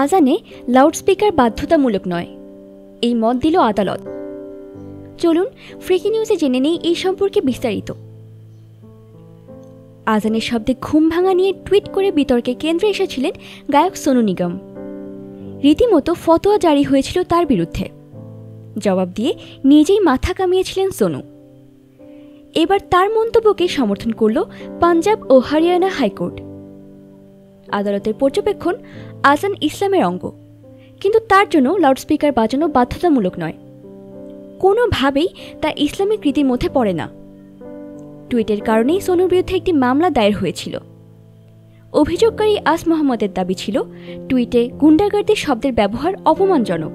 আজানে লাউডস্পিকার বাধ্যতামূলক নয়, এই মত দিল আদালত। চলুন ফ্রিকি নিউজে জেনে নেই এই সম্পর্কে বিস্তারিত। আজানের শব্দে ঘুম ভাঙা নিয়ে টুইট করে বিতর্কে কেন্দ্রে এসেছিলেন গায়ক সোনু নিগম। রীতিমতো ফতোয়া জারি হয়েছিল তার বিরুদ্ধে। জবাব দিয়ে নিজেই মাথা কামিয়েছিলেন সোনু। এবার তার মন্তব্যকে সমর্থন করল পাঞ্জাব ও হরিয়ানা হাইকোর্ট। আদালতের পর্যবেক্ষণ, আজান ইসলামের অঙ্গ, কিন্তু তার জন্য লাউডস্পিকার বাজানো বাধ্যতামূলক নয়। কোনোভাবেই তা ইসলামিক রীতির মধ্যে পড়ে না। টুইটের কারণেই সোনুর বিরুদ্ধে একটি মামলা দায়ের হয়েছিল। অভিযোগকারী আস মোহাম্মদের দাবি ছিল টুইটে গুন্ডাগার্দি শব্দের ব্যবহার অপমানজনক।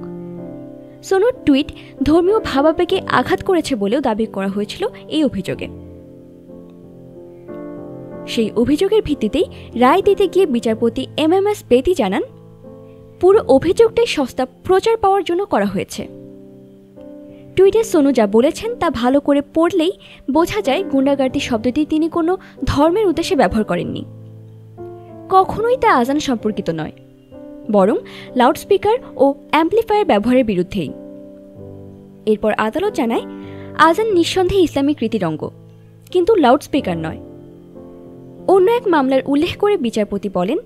সোনুর টুইট ধর্মীয় ভাবাবেগে আঘাত করেছে বলেও দাবি করা হয়েছিল এই অভিযোগে। সেই অভিযোগের ভিত্তিতেই রায় দিতে গিয়ে বিচারপতি MMS বেদি জানান, পুরো অভিযোগটাই সস্তা প্রচার পাওয়ার জন্য করা হয়েছে। টুইটে সোনু যা বলেছেন তা ভালো করে পড়লেই বোঝা যায় গুন্ডাগার্দি শব্দটি তিনি কোনো ধর্মের উদ্দেশ্যে ব্যবহার করেননি। কখনোই তা আজান সম্পর্কিত নয়, বরং লাউডস্পিকার ও অ্যাম্পলিফায়ার ব্যবহারের বিরুদ্ধেই। এরপর আদালত জানায়, আজান নিঃসন্দেহে ইসলামিক রীতির অঙ্গ, কিন্তু লাউডস্পিকার নয়। অন্য এক মামলার উল্লেখ করে বিচারপতি বলেন,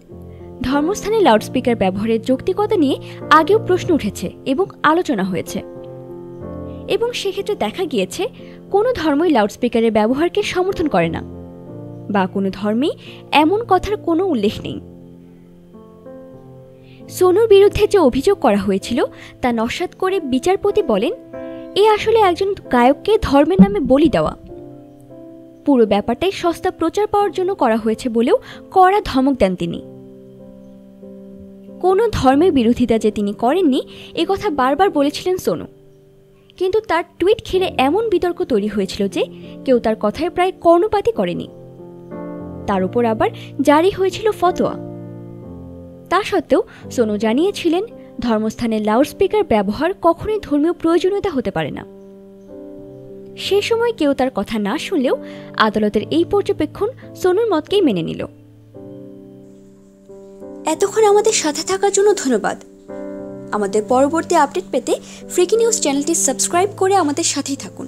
ধর্মস্থানে লাউডস্পিকার ব্যবহারের যৌক্তিকতা নিয়ে আগেও প্রশ্ন উঠেছে এবং আলোচনা হয়েছে, এবং সেক্ষেত্রে দেখা গিয়েছে কোনো ধর্মই লাউডস্পিকারের ব্যবহারকে সমর্থন করে না, বা কোনো ধর্মেই এমন কথার কোনো উল্লেখ নেই। সোনুর বিরুদ্ধে যে অভিযোগ করা হয়েছিল তা নস্যাৎ করে বিচারপতি বলেন, এ আসলে একজন গায়ককে ধর্মের নামে বলি দেওয়া। পুরো ব্যাপারটাই সস্তা প্রচার পাওয়ার জন্য করা হয়েছে বলেও কড়া ধমক দেন তিনি। কোনো ধর্মের বিরোধিতা যে তিনি করেননি এ কথা বারবার বলেছিলেন সোনু, কিন্তু তার টুইট ঘিরে এমন বিতর্ক তৈরি হয়েছিল যে কেউ তার কথায় প্রায় কর্ণপাতই করেনি। তার উপর আবার জারি হয়েছিল ফতোয়া। তা সত্ত্বেও সোনু জানিয়েছিলেন, ধর্মস্থানে লাউডস্পিকার ব্যবহার কখনোই ধর্মীয় প্রয়োজনীয়তা হতে পারে না। সে সময় কেউ তার কথা না শুনলেও আদালতের এই পর্যবেক্ষণ সোনুর মতকেই মেনে নিল। এতক্ষণ আমাদের সাথে থাকার জন্য ধন্যবাদ। আমাদের পরবর্তী আপডেট পেতে ফ্রিকি নিউজ চ্যানেলটি সাবস্ক্রাইব করে আমাদের সাথেই থাকুন।